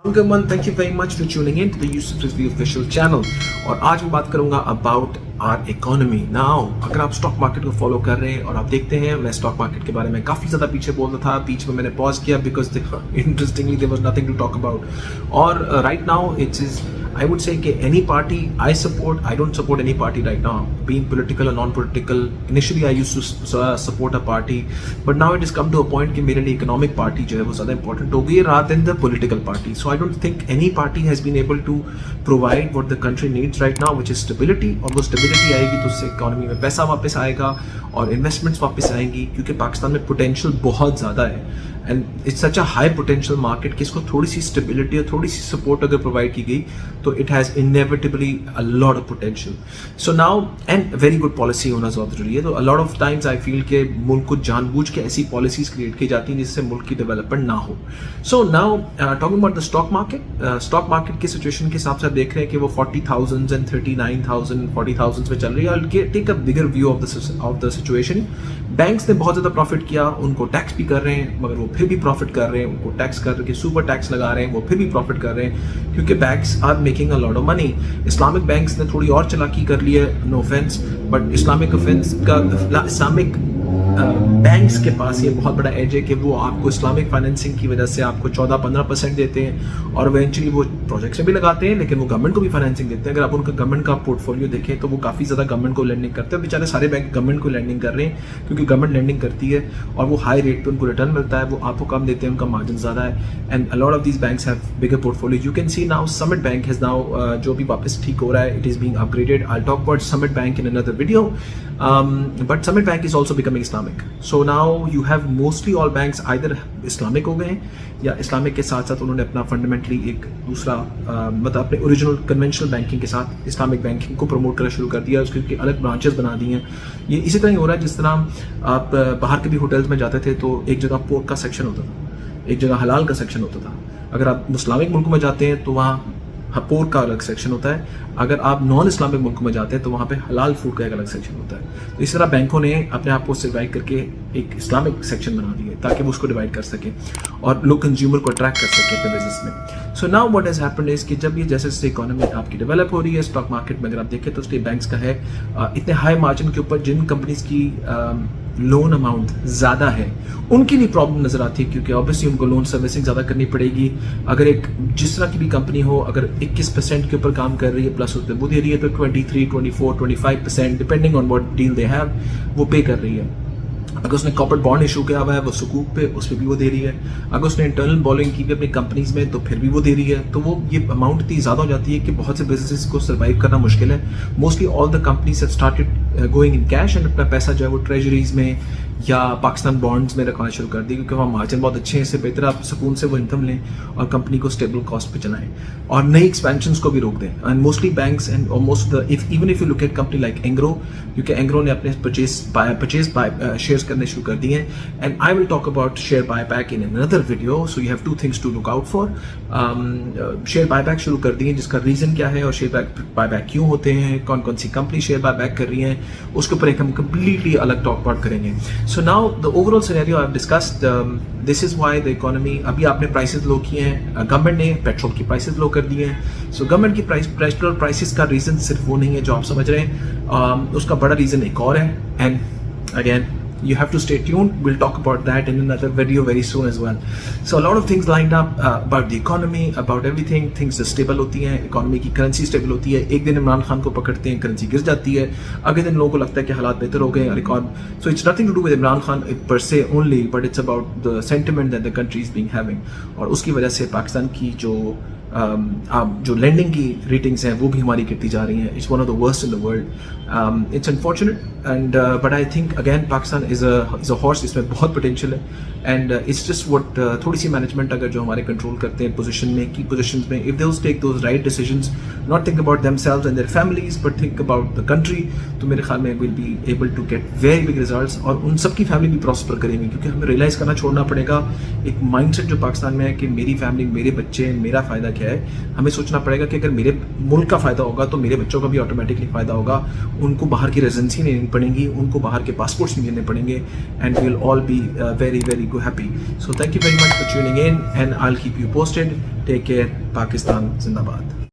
Welcome, thank you very much for tuning in to the Yusuf Rizvi official channel. और आज मैं बात करूंगा अबाउट आर इकोनॉमी. नाउ अगर आप स्टॉक मार्केट को फॉलो कर रहे हैं और आप देखते हैं, मैं स्टॉक मार्केट के बारे में काफ़ी ज़्यादा पीछे बोल रहा था, बीच में मैंने पॉज किया because interestingly there was nothing to talk about. और right now it's is I would say कि any party I don't support any party right now, being political or non-political. Initially I used to support a party, but now it has come to a point कि मेरे लिए economic party जो है वो ज़्यादा important हो गई है rather than the political party. So I don't think any party has been able to provide what the country needs right now, which is stability. और वो stability आएगी तो उससे economy में पैसा वापस आएगा और investments वापस आएंगी, क्योंकि पाकिस्तान में potential बहुत ज़्यादा है. And it's such a high potential market कि इसको थोड़ी सी स्टेबिलिटी और थोड़ी सी सपोर्ट अगर प्रोवाइड की गई तो it has inevitably a lot of potential. So now and very good policy होना जरूरी है. तो अ lot of times I feel के मुल्क को जानबूझ के ऐसी पॉलिसीज क्रिएट की जाती हैं जिससे मुल्क की डेवलपमेंट ना हो. So now talking about the stock market की सिचुएशन के हिसाब से आप देख रहे हैं कि वो 40,000 एंड 39,000 40,000 में चल रही है. I take a bigger view of the situation. Banks ने बहुत ज़्यादा प्रॉफिट किया, उनको टैक्स भी कर रहे हैं मगर वो फिर भी प्रॉफिट कर रहे हैं. उनको टैक्स करके सुपर टैक्स लगा रहे हैं, वो फिर भी प्रॉफिट कर रहे हैं क्योंकि banks are making a lot of money. Islamic banks ने थोड़ी और चालाकी कर ली है, no offence, but Islamic banks के पास ये बहुत बड़ा एज है कि वो आपको इस्लामिक फाइनेंसिंग की वजह से आपको 14-15% देते हैं और इवेंचुअली वो प्रोजेक्ट्स में भी लगाते हैं, लेकिन वो गवर्नमेंट को भी फाइनेंसिंग देते हैं. अगर आप उनका गवर्नमेंट का पोर्टफोलियो देखें तो वो काफ़ी ज़्यादा गवर्नमेंट को लैंडिंग करते हैं. बेचारे सारे बैंक गवर्नमेंट को लैंडिंग कर रहे हैं क्योंकि गवर्नमेंट लैंडिंग करती है और वो हाई रेट पर उनको रिटर्न मिलता है. वो आपको कम देते हैं, उनका मार्जिन ज़्यादा है. And a lot of these banks have bigger portfolio. You can see now summit bank has now जो भी वापस ठीक हो रहा है, it is being upgraded. I talk about summit bank in another video, but summit bank is also becoming Islamic. So now you have mostly all banks either Islamic हो गए हैं या इस्लामिक के साथ साथ उन्होंने अपना फंडामेंटली एक दूसरा मतलब अपने ओरिजिनल कन्वेंशनल बैंकिंग के साथ इस्लामिक बैंकिंग को प्रमोट करना शुरू कर दिया. उसके अलग ब्रांचेस बना दिए हैं. ये इसी तरह ही हो रहा है जिस तरह आप बाहर के भी होटल्स में जाते थे तो एक जगह पोर्क का सेक्शन होता था, एक जगह हलाल का सेक्शन होता था. अगर आप इस्लामिक मुल्कों में जाते हैं तो वहाँ पोर्क का अलग सेक्शन होता है. अगर आप नॉन इस्लामिक मुल्कों में जाते हैं तो वहाँ पे हलाल फूड का एक अलग सेक्शन होता है. तो इस तरह बैंकों ने अपने आप को डिवाइड करके एक इस्लामिक सेक्शन बना दिया ताकि वो उसको डिवाइड कर सके और लोग कंज्यूमर को अट्रैक्ट कर सके अपने बिजनेस में. So now what has happened is कि जब ये जैसे इकोनॉमी आपकी डेवलप हो रही है, स्टॉक मार्केट में अगर आप देखें तो स्टेट बैंक्स का है इतने हाई मार्जिन के ऊपर जिन कंपनीज की लोन अमाउंट ज़्यादा है उनकी भी प्रॉब्लम नज़र आती है क्योंकि ऑब्वियसली उनको लोन सर्विसिंग ज़्यादा करनी पड़ेगी. अगर एक जिस तरह की भी कंपनी हो, अगर 21% के ऊपर काम कर रही है प्लस उसमें वो दे रही है तो 23, 24, 25% depending on what deal they have वो पे कर रही है. अगर उसने कॉर्पोरेट बॉन्ड इशू किया हुआ है वो सुकूक पे, उस पर भी वो दे रही है. अगर उसने इंटरनल बॉलिंग की भी अपनी कंपनीज में तो फिर भी वो दे रही है. तो वो ये अमाउंट इतनी ज़्यादा हो जाती है कि बहुत से बिजनेसेस को सर्वाइव करना मुश्किल है. Mostly all the companies have started going in cash and अपना पैसा जो है वो ट्रेजरीज में या पाकिस्तान बॉन्ड्स में रखना शुरू कर दी क्योंकि वहाँ मार्जिन बहुत अच्छे हैं. इससे बेहतर आप सुकून से वो इनकम लें और कंपनी को स्टेबल कॉस्ट पे चलाएं और नई एक्सपेंशंस को भी रोक दें. And mostly banks and most even if you look at company like Engro, क्योंकि एंग्रो ने अपने परचेज शेयर्स करने शुरू कर दिए हैं. And I will talk about share buyback in another video. So you have two things to look out for. Share buyback शुरू कर दिए जिसका रीजन क्या है और शेयर बायबैक क्यों होते हैं, कौन कौन सी कंपनी शेयर बायबैक कर रही हैं, उसके ऊपर एक हम कंप्लीटली अलग टॉक अबाउट करेंगे. So now the overall scenario I've discussed, this is why the economy, अभी आपने प्राइसेस लो किए हैं, गवर्नमेंट ने पेट्रोल की प्राइसेस लो कर दिए हैं. सो गवर्नमेंट की पेट्रोल प्राइसेस का रीज़न सिर्फ वो नहीं है जो आप समझ रहे हैं. उसका बड़ा रीज़न एक और है. And again you have to stay tuned. We'll talk about that in another video very soon as well. So a lot of things lined up about the economy, about everything. Things stable होती हैं, economy की currency stable होती है. एक दिन इमरान खान को पकड़ते हैं, currency गिर जाती है. अगले दिन लोगों को लगता है कि हालात बेहतर हो गए हैं. So it's nothing to do with Imran Khan per se only, but it's about the sentiment that the country is being having. और उसकी वजह से पाकिस्तान की जो लैंडिंग की रेटिंग्स हैं वो भी हमारी गिरती जा रही हैं. It's one of the worst in the world. It's unfortunate and but I think again Pakistan is a horse. इसमें बहुत पोटेंशियल है एंड इट्स जस्ट व्हाट थोड़ी सी मैनेजमेंट अगर जो हमारे कंट्रोल करते हैं पोजीशन में, की पोजीशंस में, if they will take those right decisions, not think about themselves and their families but think about the country, तो मेरे ख्याल में will be able to get very big results और उन सबकी फैमिली भी प्रॉस्पर करेंगी. क्योंकि हमें रियलाइज़ करना छोड़ना पड़ेगा एक माइंडसेट जो पाकिस्तान में है कि मेरी फैमिली, मेरे बच्चे, मेरा फ़ायदा क्या है, हमें सोचना पड़ेगा कि अगर मेरे मुल्क का फ़ायदा होगा तो मेरे बच्चों का भी ऑटोमेटिकली फ़ायदा होगा। उनको बाहर की रेजिडेंसी नहीं लेनी पड़ेगी, उनको बाहर के पासपोर्ट्स नहीं लेने पड़ेंगे, and we will all be very very good happy. So thank you very much for tuning in and I will keep you posted. Take care. Pakistan जिंदाबाद।